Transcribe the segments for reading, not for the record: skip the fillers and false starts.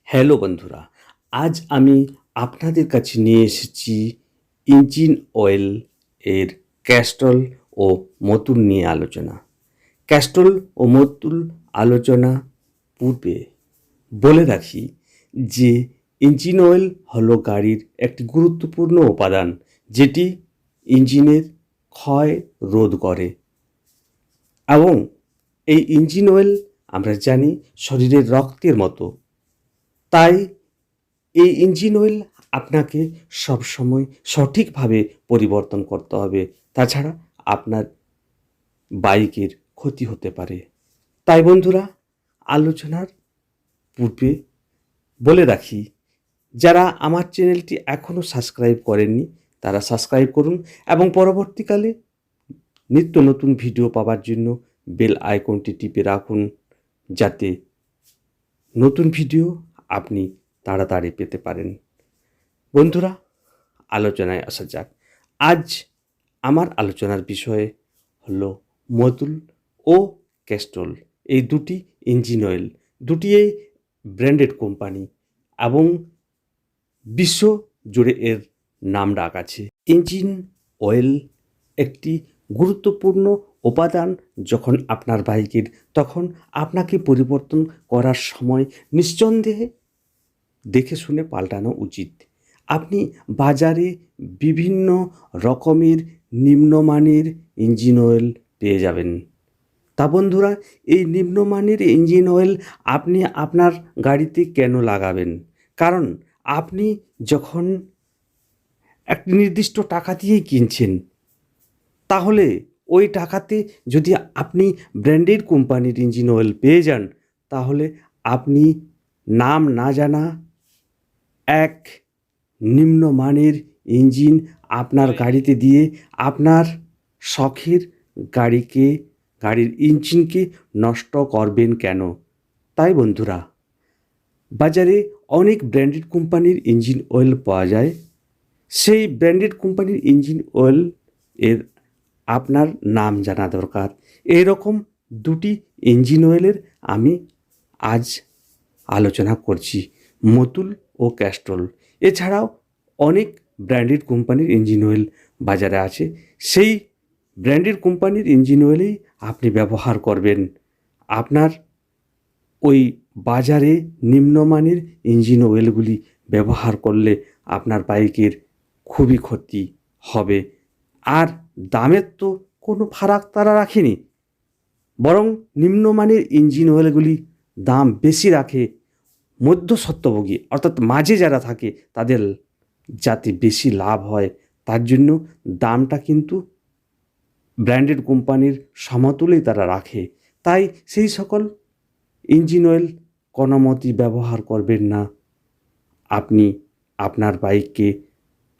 Hello বন্ধুরা, আজ আমি আপনাদের কাছে নিয়ে এসেছি ইঞ্জিন অয়েল এর ক্যাস্ট্রল ও মতুল নিয়ে আলোচনা। ক্যাস্ট্রল ও মতুল আলোচনা পূর্বে বলে রাখি যে ইঞ্জিন অয়েল হলো গাড়ির একটি গুরুত্বপূর্ণ উপাদান, যেটি ইঞ্জিনের ক্ষয় রোধ করে। এবং এই ইঞ্জিন অয়েল আমরা জানি শরীরের রক্তের মতো, তাই এই ইঞ্জিন অয়েল আপনাকে সবসময় সঠিকভাবে পরিবর্তন করতে হবে, তাছাড়া আপনার বাইকের ক্ষতি হতে পারে। তাই বন্ধুরা, আলোচনার পূর্বে বলে রাখি, যারা আমার চ্যানেলটি এখনও সাবস্ক্রাইব করেননি তারা সাবস্ক্রাইব করুন এবং পরবর্তীকালে নিত্য নতুন ভিডিও পাওয়ার জন্য বেল আইকনটি টিপে রাখুন, যাতে নতুন ভিডিও আপনি তাড়াতাড়ি পেতে পারেন। বন্ধুরা, আলোচনায় আসা যাক। আজ আমার আলোচনার বিষয় হলো মতুল ও ক্যাস্ট্রল, এই দুটি ইঞ্জিন অয়েল, দুটি ব্র্যান্ডেড কোম্পানি এবং বিশ্ব জুড়ে এর নাম ডাক আছে। ইঞ্জিন অয়েল একটি গুরুত্বপূর্ণ উপাদান যখন আপনার বাইকের, তখন আপনাকে পরিবর্তন করার সময় নিঃসন্দেহে দেখে শুনে পাল্টানো উচিত। আপনি বাজারে বিভিন্ন রকমের নিম্নমানের ইঞ্জিন অয়েল পেয়ে যাবেন। তা বন্ধুরা, এই নিম্নমানের ইঞ্জিন অয়েল আপনি আপনার গাড়িতে কেন লাগাবেন? কারণ আপনি যখন একটি নির্দিষ্ট টাকা দিয়ে কিনছেন, তাহলে ওই টাকাতে যদি আপনি ব্র্যান্ডেড কোম্পানির ইঞ্জিন অয়েল পেয়ে যান, তাহলে আপনি নাম না জানা এক নিম্নমানের ইঞ্জিন আপনার গাড়িতে দিয়ে আপনার শখের গাড়ির ইঞ্জিনকে নষ্ট করবেন কেন? তাই বন্ধুরা, বাজারে অনেক ব্র্যান্ডেড কোম্পানির ইঞ্জিন অয়েল পাওয়া যায়। সেই ব্র্যান্ডেড কোম্পানির ইঞ্জিন অয়েল এর আপনার নাম জানা দরকার। এরকম দুটি ইঞ্জিন অয়েলের আমি আজ আলোচনা করছি, মতুল ও ক্যাস্ট্রল। এছাড়াও অনেক ব্র্যান্ডেড কোম্পানির ইঞ্জিন অয়েল বাজারে আছে। সেই ব্র্যান্ডেড কোম্পানির ইঞ্জিন অয়েলেই আপনি ব্যবহার করবেন। আপনার ওই বাজারে নিম্নমানের ইঞ্জিন অয়েলগুলি ব্যবহার করলে আপনার বাইকের খুবই ক্ষতি হবে। আর দামের তো কোনো ফারাক তারা রাখেনি, বরং নিম্নমানের ইঞ্জিন অয়েলগুলি দাম বেশি রাখে মধ্যস্বত্বভোগী, অর্থাৎ মাঝে যারা থাকে তাদের যাতে বেশি লাভ হয়, তার জন্য দামটা কিন্তু ব্র্যান্ডেড কোম্পানির সমতুলেই তারা রাখে। তাই সেই সকল ইঞ্জিন অয়েল কোনো মতেই ব্যবহার করবেন না। আপনি আপনার বাইককে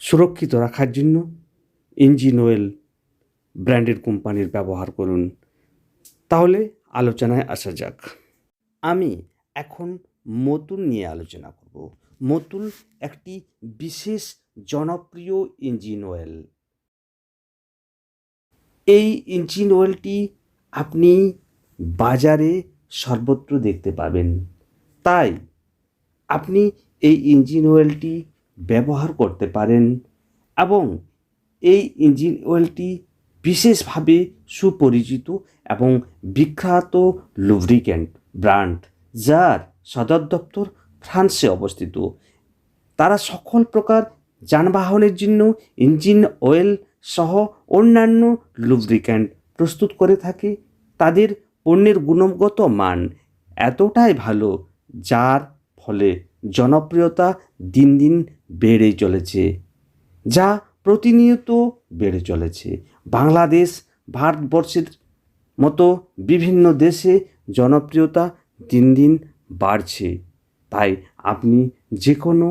সুরক্ষিত রাখার জন্য ইঞ্জিন অয়েল ব্র্যান্ডেড কোম্পানির ব্যবহার করুন। তাহলে আলোচনায় আসা যাক। আমি এখন মতুল নিয়ে আলোচনা করব। মতুল একটি বিশেষ জনপ্রিয় ইঞ্জিন অয়েল। এই ইঞ্জিন অয়েলটি আপনি বাজারে সর্বত্র দেখতে পাবেন। তাই আপনি এই ইঞ্জিন অয়েলটি ব্যবহার করতে পারেন এবং এই ইঞ্জিন অয়েলটি বিশেষভাবে সুপরিচিত এবং বিখ্যাত লুব্রিক্যান্ট ব্র্যান্ড, যার সদর দপ্তর ফ্রান্সে অবস্থিত। তারা সকল প্রকার যানবাহনের জন্য ইঞ্জিন অয়েল সহ অন্যান্য লুব্রিক্যান্ট প্রস্তুত করে থাকে। তাদের পণ্যের গুণগত মান এতটাই ভালো, যার ফলে জনপ্রিয়তা দিন দিন বেড়ে চলেছে, যা প্রতিনিয়ত বেড়ে চলেছে। বাংলাদেশ, ভারতবর্ষের মতো বিভিন্ন দেশে জনপ্রিয়তা দিন দিন বাড়ছে। তাই আপনি যে কোনো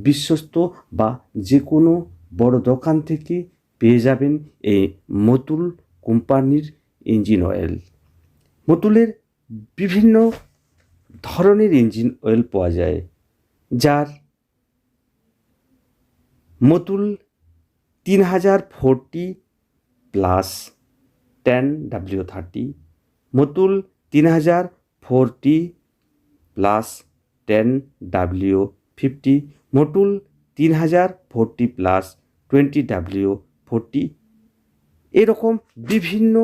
বিশ্বস্ত বা যে কোনো বড় দোকান থেকে পেয়ে যাবেন এই মতুল কোম্পানির ইঞ্জিন অয়েল। মতুলের বিভিন্ন ধরনের ইঞ্জিন অয়েল পাওয়া যায়, যার Matul 3040 plus 10W30, Matul 3040 plus 10W50, মোটুল 3040 plus 20W40, এরকম বিভিন্ন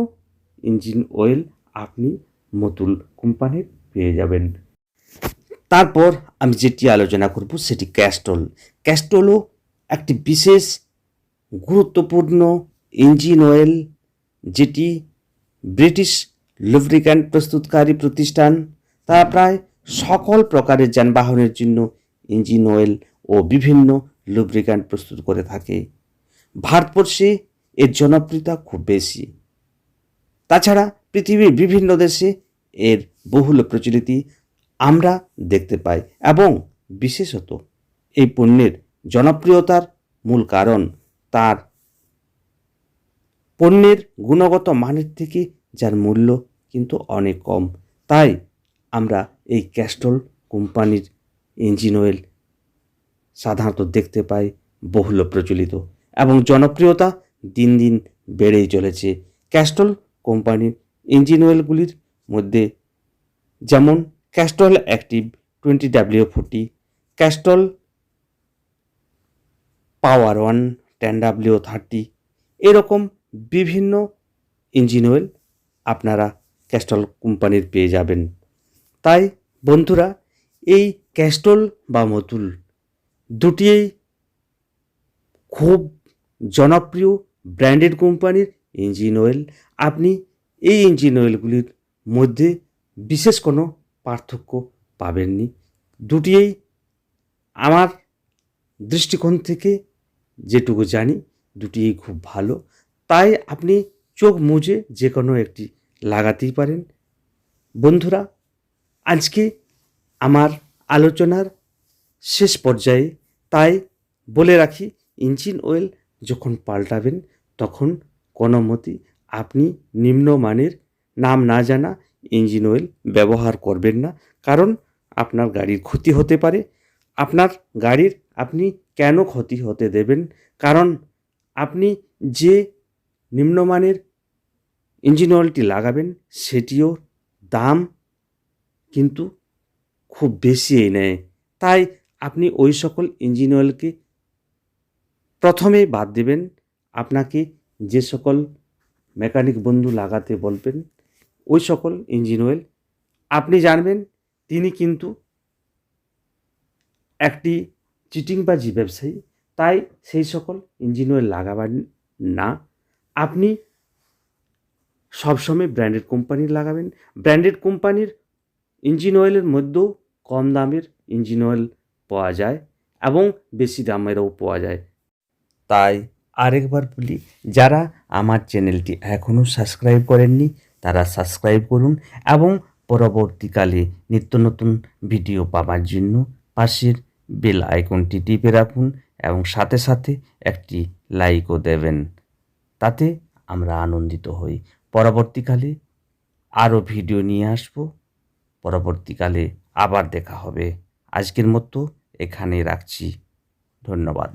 ইঞ্জিন অয়েল আপনি মোটুল কোম্পানির পেয়ে যাবেন। তারপর আমি যেটি আলোচনা করব সেটি ক্যাস্ট্রল। ক্যাস্ট্রলও একটি বিশেষ গুরুত্বপূর্ণ ইঞ্জিন অয়েল, যেটি ব্রিটিশ লুব্রিক্যান্ট প্রস্তুতকারী প্রতিষ্ঠান। তারা প্রায় সকল প্রকারের যানবাহনের জন্য ইঞ্জিন অয়েল ও বিভিন্ন লুব্রিক্যান্ট প্রস্তুত করে থাকে। ভারতবর্ষে এর জনপ্রিয়তা খুব বেশি। তাছাড়া পৃথিবীর বিভিন্ন দেশে এর বহুল প্রচলিতি আমরা দেখতে পাই, এবং বিশেষত এই পণ্যের জনপ্রিয়তার মূল কারণ তার পণ্যের গুণগত মানের থেকে যার মূল্য কিন্তু অনেক কম। তাই আমরা এই ক্যাস্ট্রল কোম্পানির ইঞ্জিন অয়েল সাধারণত দেখতে পাই বহুল প্রচলিত, এবং জনপ্রিয়তা দিন দিন বেড়েই চলেছে। ক্যাস্ট্রল কোম্পানির ইঞ্জিন অয়েলগুলির মধ্যে যেমন ক্যাস্ট্রল অ্যাক্টিভ 20W40, ক্যাস্ট্রল পাওয়ার 1 10W30, এরকম বিভিন্ন ইঞ্জিন অয়েল আপনারা ক্যাস্ট্রল কোম্পানির পেয়ে যাবেন। তাই বন্ধুরা, এই ক্যাস্ট্রল বা মোটুল দুটিই খুব জনপ্রিয় ব্র্যান্ডেড কোম্পানির ইঞ্জিন অয়েল। আপনি এই ইঞ্জিন অয়েলগুলির মধ্যে বিশেষ কোনো পার্থক্য পাবেননি। দুটিই আমার দৃষ্টিকোণ থেকে যেটুকু জানি দুটিই খুব ভালো। তাই আপনি চোখ মুজে যে কোনো একটি লাগাতেই পারেন। বন্ধুরা, আজকে আমার আলোচনার শেষ পর্যায়ে, তাই বলে রাখি, ইঞ্জিন অয়েল যখন পাল্টাবেন তখন কোনো মতেই আপনি নিম্নমানের নাম না জানা ইঞ্জিন অয়েল ব্যবহার করবেন না, কারণ আপনার গাড়ির ক্ষতি হতে পারে। আপনার গাড়ির আপনি কেন ক্ষতি হতে দেবেন? কারণ আপনি যে নিম্নমানের ইঞ্জিন অয়েলটি লাগাবেন সেটিও দাম কিন্তু খুব বেশি নেয়। তাই আপনি ওই সকল ইঞ্জিন অয়েলকে প্রথমেই বাদ দেবেন। আপনাকে যে সকল মেকানিক বন্ধু লাগাতে বলবেন ওই সকল ইঞ্জিন অয়েল আপনি জানবেন তিনি কিন্তু একটি চিটিংবাজি ব্যবসায়ী, তাই সেই সকল ইঞ্জিন অয়েল লাগাবেন না। আপনি সবসময় ব্র্যান্ডেড কোম্পানির লাগাবেন। ব্র্যান্ডেড কোম্পানির ইঞ্জিন অয়েলের মধ্যেও কম দামের ইঞ্জিন অয়েল পাওয়া যায় এবং বেশি দামেরও পাওয়া যায়। তাই আরেকবার বলি, যারা আমার চ্যানেলটি এখনও সাবস্ক্রাইব করেননি তারা সাবস্ক্রাইব করুন, এবং পরবর্তীকালে নিত্য নতুন ভিডিও পাওয়ার জন্য পাশের বেল আইকনটি টিপে রাখুন, এবং সাথে সাথে একটি লাইকও দেবেন। তাতে আমরা আনন্দিত হই। পরবর্তীকালে আরও ভিডিও নিয়ে আসব। পরবর্তীকালে আবার দেখা হবে। আজকের মতো এখানে রাখছি। ধন্যবাদ।